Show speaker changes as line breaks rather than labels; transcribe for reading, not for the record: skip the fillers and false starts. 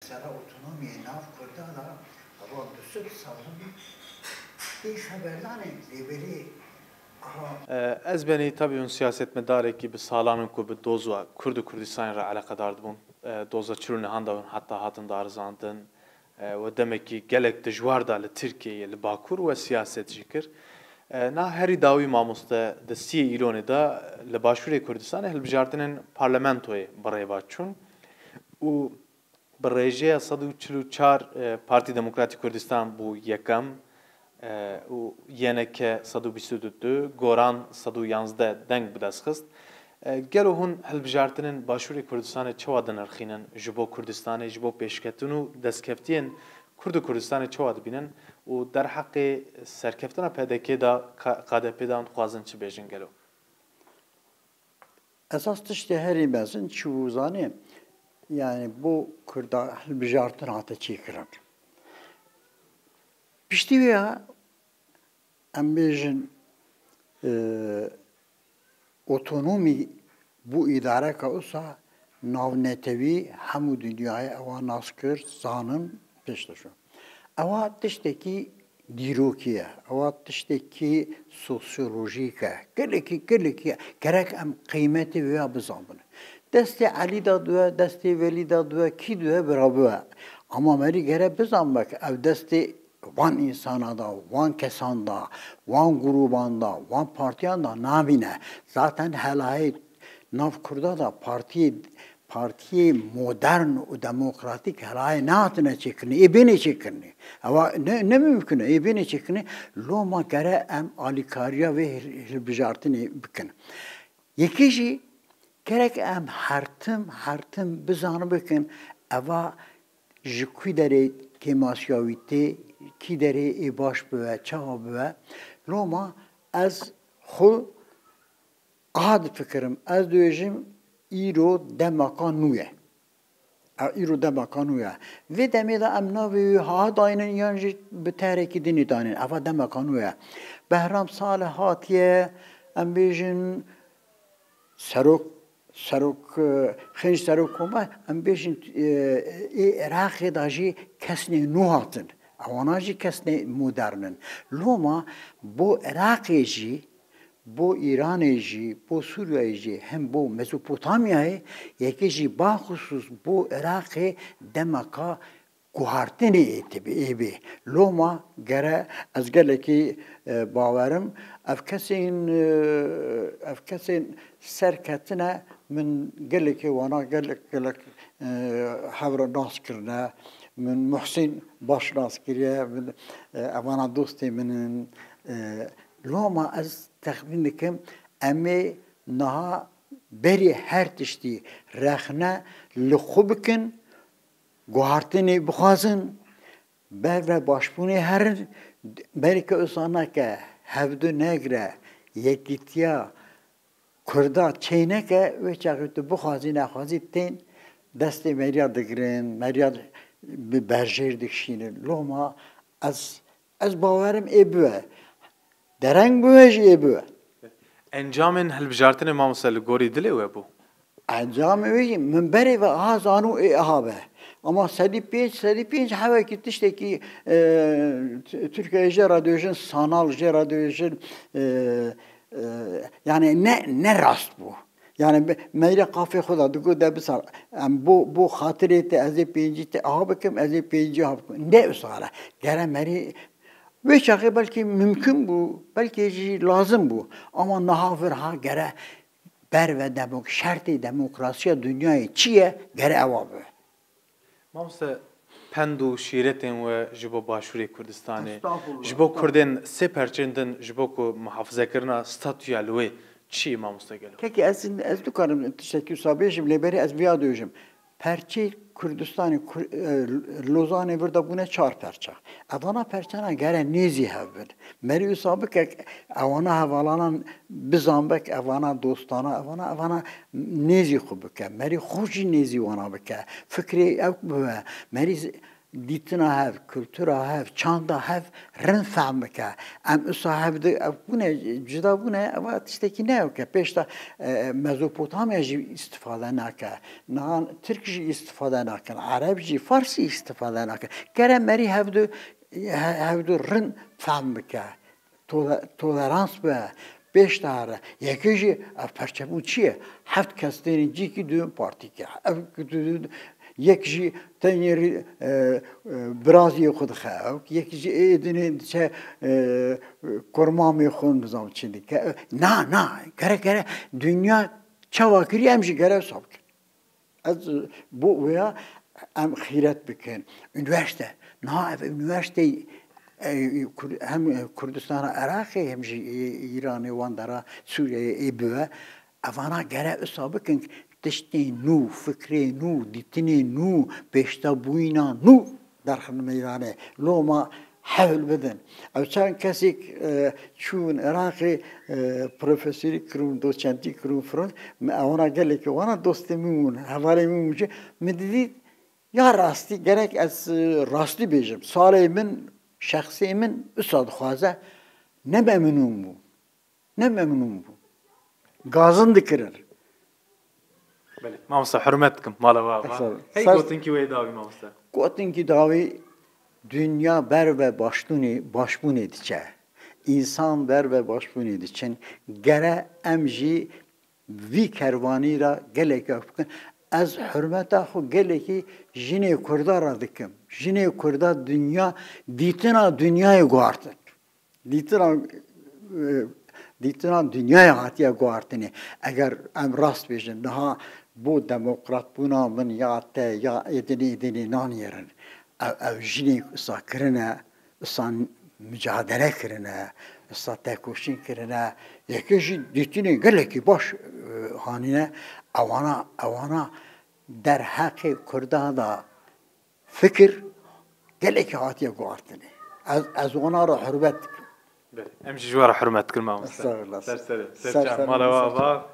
Mesela otonomiye nav kurda da ama düşük savunma bir haberden liberi
Ez beni tabii un siyasetmedarê ki bi salanên ku bi doza Kurd û Kurdistanê re eleqedar dibûn. Doza çirûnê handa heta hatin darizandin ve demekî gelek dijwar da li Tirkiyeyê li Bakur ve siyaset jî kir. Na herî dawî mamoste destiyê îlonê da li Başûrê Kurdistanê hilbijartinên parlamentoyê birêva çûn û bi rêjeya 144 Partî Demokratîk Kurdistan bû yekem û yeneke 122 goran 111 deng bi dest xist. Gelo hûn hilbijartinên Başûrê Kurdistanê çawa dinirxînin ji bo Kurdistanê ji bo pêşketin û destkeftiyên Kurd û Kurdistanê çawa dibînin û derheqê serkeftina PDK da KDP da dixwazin çi bêjin gelo.
esas tiştê herî mezin çû zanê yani bu Kurda hilbijartin hate çêkirin. Piştî wê ya em bêjin otonomî bu îdareka wisa navnetewî hemû dunyayê ewa nas kir, zanin pêş dişu. Ewa tiştekî dîrokî ye, ewa tiştekî sosyolojîk e. Gelekî gerek em qîmetê wê ya bizanbin. Destê Elî da dibe, destê Velî da dibe, kî dibe birabibe. Ama merî gere bizanbek ev destê van insana da, van kesan da, van gruban da, van partiyan da namîne. Zaten helayê nav Kurda da partiyê modern û demokratîk helayê nehatine çêkirinê, ê bêne çêkirinê. Ewa ne mümkün e, ê bêne çêkirinê. Loma gere em alîkariya vê hilbijartinê bikin. Yekê jî gerek em hertim bizanin bikin ewa ji ku derê kêmasyawîtê kî derê ê baş bibe, çawa bibe. Loma ez xwe aha difikirim. Ez dibêjim îro demeka nû ye. Îro demeka nû ye. Vê demê de em navê wî ha dayînin yan jî bi terekî dinê danîn. Eva demeka nû ye. Behram Saleh hatiye em bêjin xênc serokkoma em bêjin Iraqê da jî kesnê nû hatin. Ewana jî kesnê modernin. Loma bo Iraqê jî, bo İranê jî, bo Sûriyeyê jî hem bo Mezopotamyayê yekê jî baxusus bo Iraqê demeka guhartinê êbê. Loma gere ez gelekî bawerim ev kesên serketine min gelekî wana gelek hewra nas kirine. Min Muhsin baş nas kiriye, min evana dostê min in. Loma ez texmîn dikim em ê niha berê her tiştî rexne li xwe bikin, guhartinê bixwazin, ber ve başbûnê herin, berî ke wisa neke, hevdû negre, yekîtiya Kurda çê neke, wê çaxê tu bixwazî nexwazî tên destê meriya digirin, meriya bi berjêr dikişînin. Loma ez bawerim ê bibe. Dereng bibe jî ê bibe.
Encamên hilbijartinê mamoste li gorî dilê we bû?
Encamê wê jî min berê ve aha zanû ê aha be. Ama sedî pênc hevekî tiştekî Tirkiyeyê jê ra dibêjin sanal jê ra dibêjin yani ne rast bû. Yani meyre qafê xwe da digot de bisar. Em bo xatirê te ez ê pêncî te aha bikim, ez ê pêncî aha bikim. Ne wisa gere merî vê çaxê belkî mümkün bû, belkî jî lazım bû. Ama niha vir ha gere ber ve şertê demokrasiya dünyayê çi ye gere ewa bibe.
Mamoste pend û şîretên we ji bo Başûrê Kurdistanê ji bo Kurdên sê perçên din ji bo ku mihafizekirina statûya li wê çi mamoste gelo?
Kekî ez dikarim tiştekî wisa bêjim lêberî ez vêya dibêjim. Perçê Kurdistanê Lozanê vir de bûne 4 perçe. Evana perçena gere nêzî hev bin. Merî wisa bikek evana hevalanan bizanbek evana dostana evana nêzî xwe bike. Merî xwe jî nêzî wana bike. Fikrê ew bibe. Merî دیتنا هف کلتورا هف چاندا هف رن فهم که ام اصحاب ده بونه جدا بونه اما تشتکی نه که پیشتا مزوپوتامیا جی استفاده نکه نان ترکی استفاده نکن عرب جی فارسی استفاده نکن کره مری هفدو رن فهم که تولرانس به بیشتر یکیجی پرچمون چیه هفت کسانی جی که دو پارتی که یکیجی تنیری برازی خود خواهد یکیجی ایدنی چه کرمامی خون بزام چیدی که نه گره دنیا چه واقعی همچی گره ساب کن از bu veya hem خیرت بکن üniversite üniversite hem Kürdistan'a Irak'ı hem İran'ı Vandar'a Suriye'ye ebüve avana gere ısabıkın tişti nu fikri nu ditini nu peşta buyna nu darxın meydane loma حول بدن او چند کسی چون عراقی پروفسوری کرون دوچنتی کرون فرانس اونا گله که وانا دوستی میمون حوالی میمونه میدید یا راستی گرک از راستی بیجم سالی من شخصی من استاد خوازه نممنون بو گازن دکرر
بله مامستا حرمتكم مالا بابا هی گوتن کی وی داوی مامستا
گوتن کی داوی dünya ber ve başbun edice. İnsan ber ve başbun ediçen gere emji vi kervanira gelek yapın. Az hürmeta xu geleki jine kurda radikim. Jine kurda dünya ditina dünyayı guartın. Ditina dünyaya hatiye guartını. Eğer em rast bejin daha bu demokrat buna min ya te ya edini nan yerin. او جنی اصلا کرنه اصلا مجادله کرنه اصلا تکوشین کرنه یکیشی دیتینه گله کی باش هانینه اوانا در حق کردان دا فکر گله کی هاتیه گوارتنه از اونا را حرمت
امشي جوار حرمت كل ما
استغفر الله
سر مالا بابا